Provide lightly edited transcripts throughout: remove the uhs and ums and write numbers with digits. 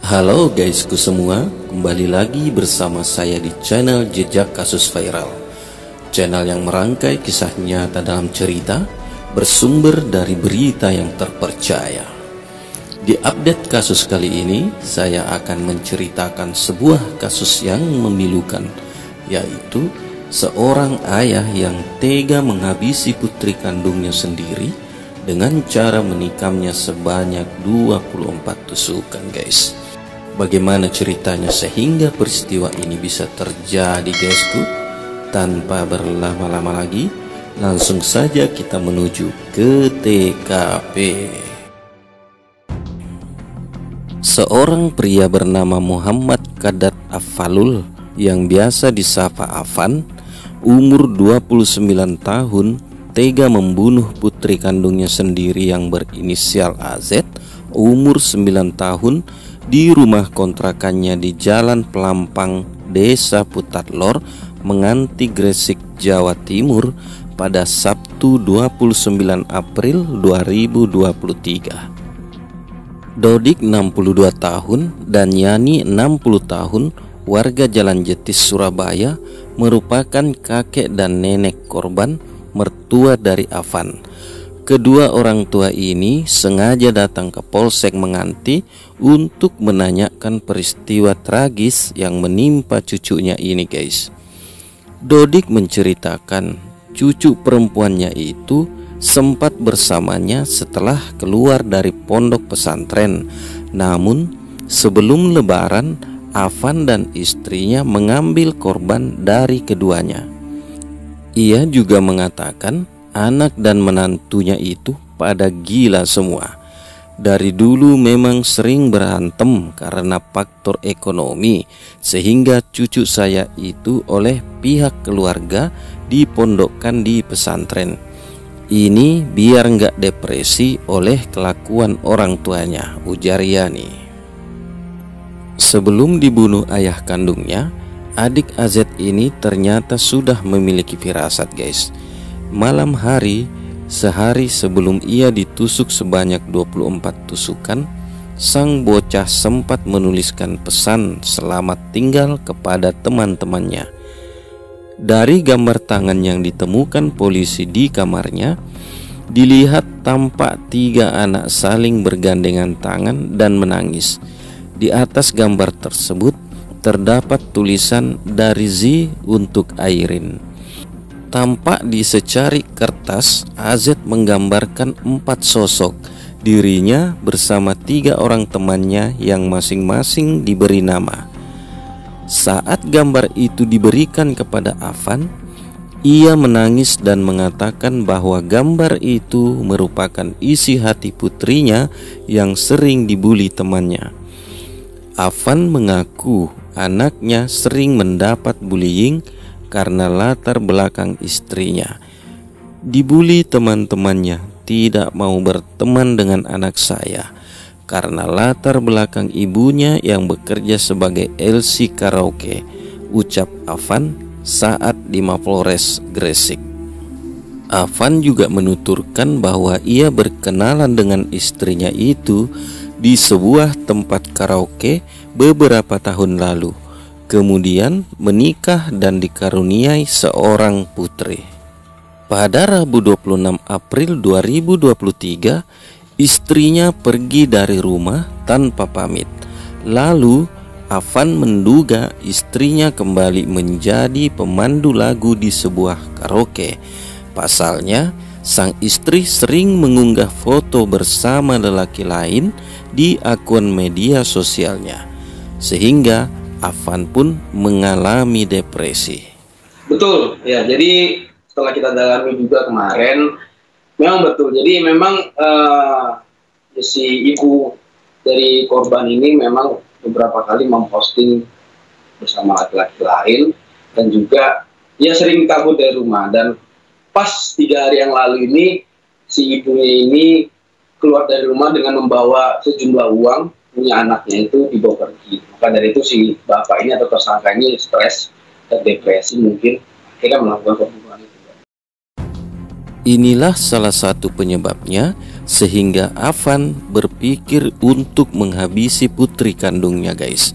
Halo guysku semua, kembali lagi bersama saya di channel Jejak Kasus Viral. Channel yang merangkai kisah nyata dalam cerita bersumber dari berita yang terpercaya. Di update kasus kali ini, saya akan menceritakan sebuah kasus yang memilukan, yaitu seorang ayah yang tega menghabisi putri kandungnya sendiri dengan cara menikamnya sebanyak 24 tusukan guys. Bagaimana ceritanya sehingga peristiwa ini bisa terjadi guysku? Tanpa berlama-lama lagi, langsung saja kita menuju ke TKP. Seorang pria bernama Muhammad Kadat Afalul yang biasa disapa Afan, umur 29 tahun, tega membunuh putri kandungnya sendiri yang berinisial AZ, umur 9 tahun, di rumah kontrakannya di Jalan Pelampang, Desa Putatlor, Menganti, Gresik, Jawa Timur pada Sabtu 29 April 2023. Dodik 62 tahun dan Yani 60 tahun, warga Jalan Jetis, Surabaya, merupakan kakek dan nenek korban, mertua dari Afan. Kedua orang tua ini sengaja datang ke Polsek Menganti untuk menanyakan peristiwa tragis yang menimpa cucunya ini guys. Dodik menceritakan cucu perempuannya itu sempat bersamanya setelah keluar dari pondok pesantren. Namun sebelum lebaran, Afan dan istrinya mengambil korban dari keduanya. Ia juga mengatakan anak dan menantunya itu pada gila semua. Dari dulu memang sering berantem karena faktor ekonomi, sehingga cucu saya itu oleh pihak keluarga dipondokkan di pesantren. Ini biar nggak depresi oleh kelakuan orang tuanya, ujar Yani. Sebelum dibunuh ayah kandungnya, adik AZ ini ternyata sudah memiliki firasat guys. Malam hari, sehari sebelum ia ditusuk sebanyak 24 tusukan, sang bocah sempat menuliskan pesan selamat tinggal kepada teman-temannya. Dari gambar tangan yang ditemukan polisi di kamarnya, dilihat tampak 3 anak saling bergandengan tangan dan menangis. Di atas gambar tersebut terdapat tulisan dari Z untuk Airin. Tampak di secari kertas, AZ menggambarkan 4 sosok, dirinya bersama 3 orang temannya yang masing-masing diberi nama. Saat gambar itu diberikan kepada Afan, ia menangis dan mengatakan bahwa gambar itu merupakan isi hati putrinya yang sering dibuli temannya. Afan mengaku anaknya sering mendapat bullying karena latar belakang istrinya. Dibuli teman-temannya tidak mau berteman dengan anak saya karena latar belakang ibunya yang bekerja sebagai LC karaoke, ucap Afan saat di Mapolres Gresik. Afan juga menuturkan bahwa ia berkenalan dengan istrinya itu di sebuah tempat karaoke beberapa tahun lalu. Kemudian menikah dan dikaruniai seorang putri. Pada Rabu 26 April 2023, istrinya pergi dari rumah tanpa pamit. Lalu Afan menduga istrinya kembali menjadi pemandu lagu di sebuah karaoke. Pasalnya, sang istri sering mengunggah foto bersama lelaki lain di akun media sosialnya, sehingga Afan pun mengalami depresi. Betul, ya. Jadi setelah kita dalami juga kemarin, memang betul. Jadi memang si ibu dari korban ini memang beberapa kali memposting bersama laki-laki lain, dan juga ia sering kabur dari rumah. Dan pas 3 hari yang lalu ini, si ibunya ini keluar dari rumah dengan membawa sejumlah uang punya anaknya itu dibawa pergi. Maka dari itu si bapak ini atau tersangka ini stres dan depresi, mungkin akhirnya melakukan pembunuhan itu. Inilah salah satu penyebabnya sehingga Afan berpikir untuk menghabisi putri kandungnya guys.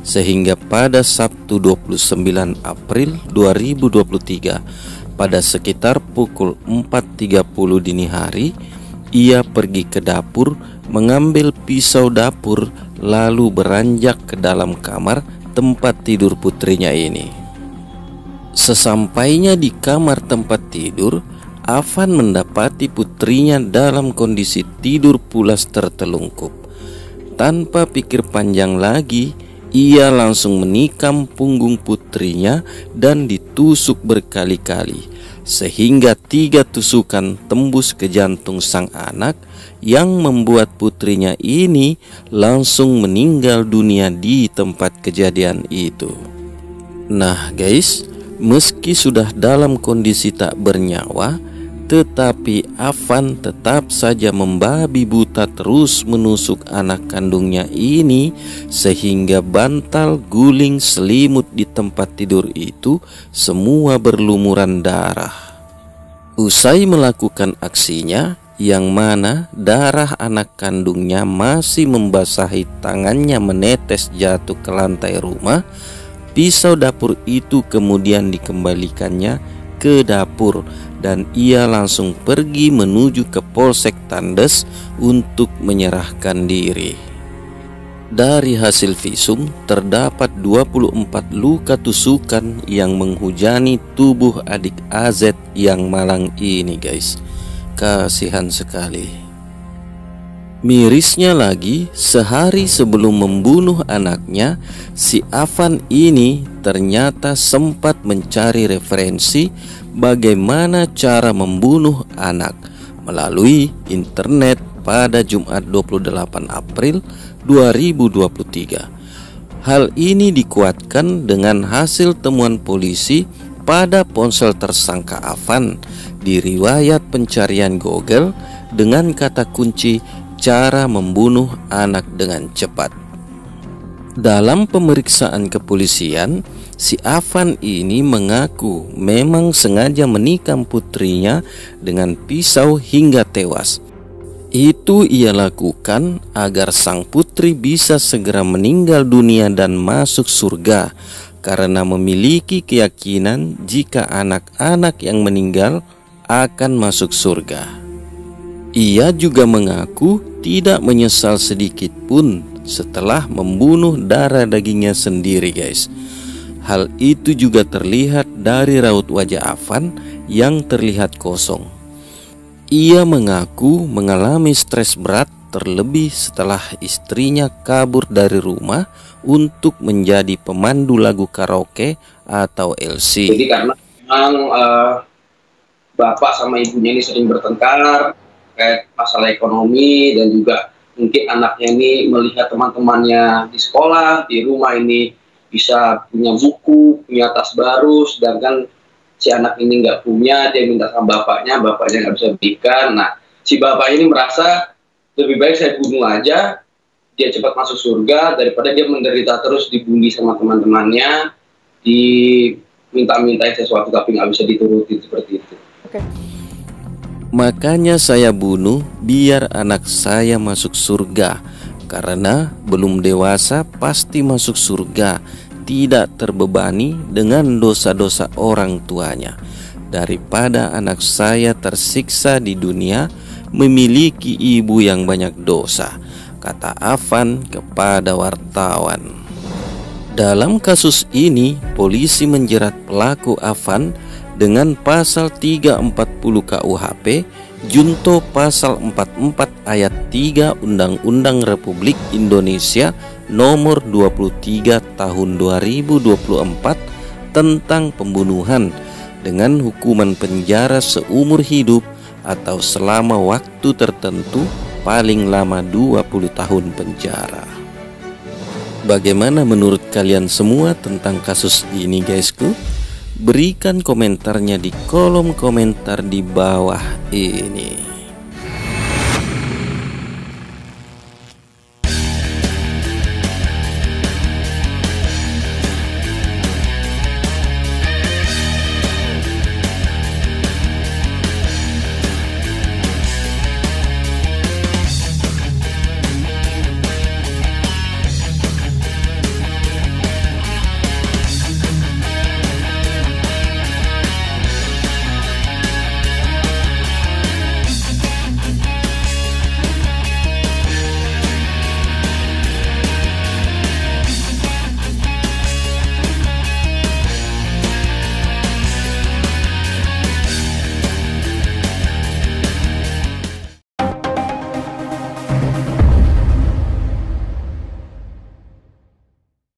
Sehingga pada Sabtu 29 April 2023 pada sekitar pukul 4.30 dini hari, ia pergi ke dapur mengambil pisau dapur lalu beranjak ke dalam kamar tempat tidur putrinya ini. Sesampainya di kamar tempat tidur, Afan mendapati putrinya dalam kondisi tidur pulas tertelungkup. Tanpa pikir panjang lagi, ia langsung menikam punggung putrinya dan ditusuk berkali-kali, sehingga 3 tusukan tembus ke jantung sang anak yang membuat putrinya ini langsung meninggal dunia di tempat kejadian itu. Nah guys, meski sudah dalam kondisi tak bernyawa, tetapi Afan tetap saja membabi buta terus menusuk anak kandungnya ini, sehingga bantal, guling, selimut di tempat tidur itu semua berlumuran darah. Usai melakukan aksinya, yang mana darah anak kandungnya masih membasahi tangannya menetes jatuh ke lantai rumah, pisau dapur itu kemudian dikembalikannya ke dapur dan ia langsung pergi menuju ke Polsek Tandes untuk menyerahkan diri. Dari hasil visum terdapat 24 luka tusukan yang menghujani tubuh adik AZ yang malang ini guys. Kasihan sekali. Mirisnya lagi, sehari sebelum membunuh anaknya, si Afan ini ternyata sempat mencari referensi bagaimana cara membunuh anak melalui internet pada Jumat 28 April 2023. Hal ini dikuatkan dengan hasil temuan polisi pada ponsel tersangka Afan di riwayat pencarian Google dengan kata kunci cara membunuh anak dengan cepat. Dalam pemeriksaan kepolisian, si Afan ini mengaku memang sengaja menikam putrinya dengan pisau hingga tewas. Itu ia lakukan agar sang putri bisa segera meninggal dunia dan masuk surga, karena memiliki keyakinan jika anak-anak yang meninggal akan masuk surga. Ia juga mengaku tidak menyesal sedikit pun setelah membunuh darah dagingnya sendiri guys. Hal itu juga terlihat dari raut wajah Afan yang terlihat kosong. Ia mengaku mengalami stres berat terlebih setelah istrinya kabur dari rumah untuk menjadi pemandu lagu karaoke atau LC. Jadi karena memang bapak sama ibunya ini sering bertengkar terkait masalah ekonomi, dan juga mungkin anaknya ini melihat teman-temannya di sekolah, di rumah ini bisa punya buku, punya tas baru, sedangkan si anak ini nggak punya, dia minta sama bapaknya nggak bisa berikan. Nah, si bapak ini merasa lebih baik saya bunuh aja, dia cepat masuk surga daripada dia menderita terus, dibully sama teman-temannya, diminta-mintain sesuatu tapi nggak bisa dituruti seperti itu. Oke. Makanya saya bunuh biar anak saya masuk surga, karena belum dewasa pasti masuk surga, tidak terbebani dengan dosa-dosa orang tuanya, daripada anak saya tersiksa di dunia memiliki ibu yang banyak dosa, kata Afan kepada wartawan. Dalam kasus ini, polisi menjerat pelaku Afan dengan pasal 340 KUHP junto pasal 44 ayat 3 Undang-Undang Republik Indonesia nomor 23 tahun 2024 tentang pembunuhan dengan hukuman penjara seumur hidup atau selama waktu tertentu paling lama 20 tahun penjara. Bagaimana menurut kalian semua tentang kasus ini guysku? Berikan komentarnya di kolom komentar di bawah ini.